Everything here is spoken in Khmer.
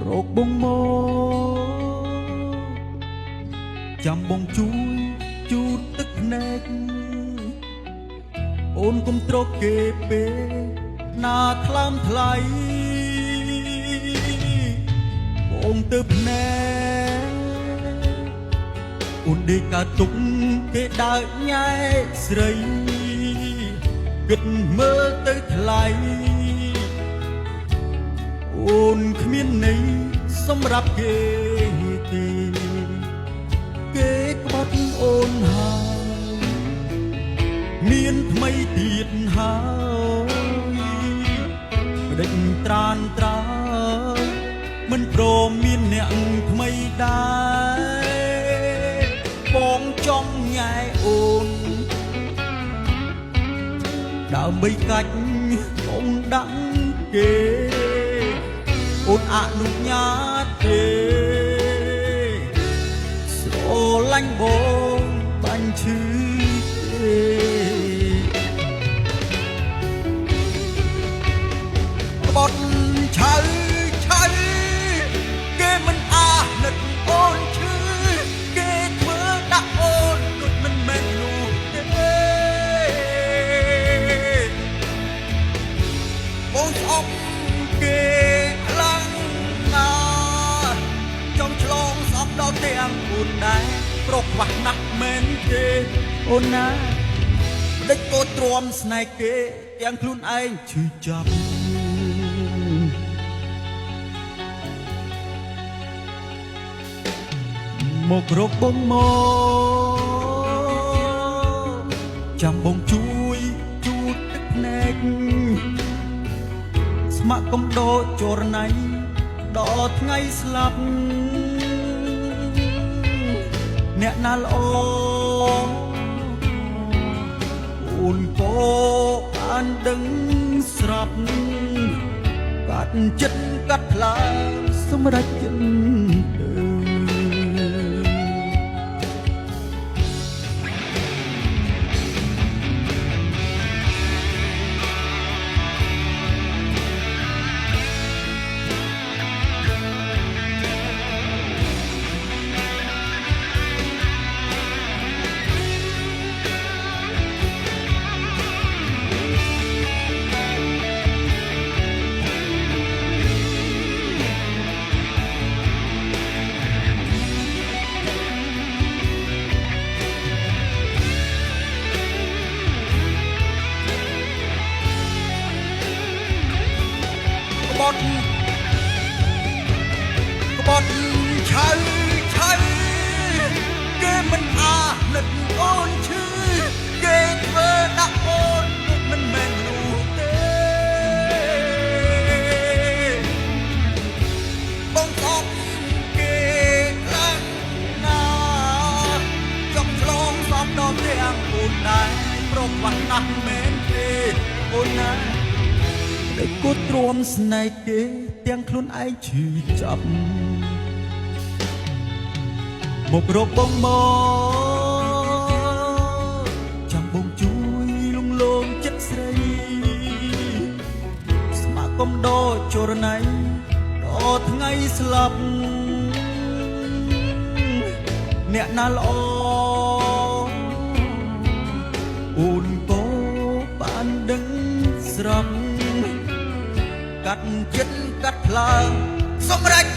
រកបងមកចាំបងជួយជូតទឹកភ្នែកអូនកុំត្រកគេពេណាថ្លើមថ្លៃបងទៅភ្នែកអូនដេកកើតទុកគេដើរញ៉ែស្រីគិតមើលទៅថ្លៃអូនគ្មានន័យសម្រាប់គេទេគេក្បត់អូនហើយមានថ្មីទៀតហើយដេញត្រានត្រើយមិនព្រមមានអ្នកថ្មីដែរបងចង់ញ៉ែអូនដើម្បីកាច់អូនដាក់គេអូនអនុញ្ញាតទេស្រឡាញ់បងបាញ់ឈឺទេក្បត់ឆៅគេមិនអាណិតអូនឈឺគេធ្វើដាក់អូនដូចមិនមែននោះទេបងស្អប់គេខ្លាំងណាស់ចង់ឆ្លងស្អប់ដល់ទាំងអូនដែរប្រុសខ្វះណាស់មែនទេអូនណាដេចកោទ្រាំស្នេហ៍គេទាំងខ្លួនឯងឈឺចាប់មករកបងមកចាំបងជួយជូតទឹកភ្នែកស្ម័គ្រកំដោចរណៃដល់ថ្ងៃស្លាប់អ្នកណាល្អអូនក៏បានដឹងស្រាប់កាត់ចិត្តកាត់ផ្លាសម្រាប់ចិត្តក្បត់ឆៅគេមិនអាណិតអូនឈឺគេធ្វើដាក់អូនដូចមិនមែននោះទេបងស្អប់គេខ្លាំងណាស់ចង់ឆ្លងស្អប់ដល់ទាំងអូនដែរប្រុសខ្វះណាស់មែនទេអូនណាតែគត់ទ្រាំស្នេហ៍គេទាំងខ្លួនឯងឈឺចាប់មករកបងមកចាំបងជួយលងលោមចិត្តស្រីស្ម័គ្រកំដោចរណៃដល់ថ្ងៃស្លាប់អ្នកណាល្អអូនក៏បានដឹងស្រាប់កាត់ចិត្តកាត់ផ្លើសម្រាប់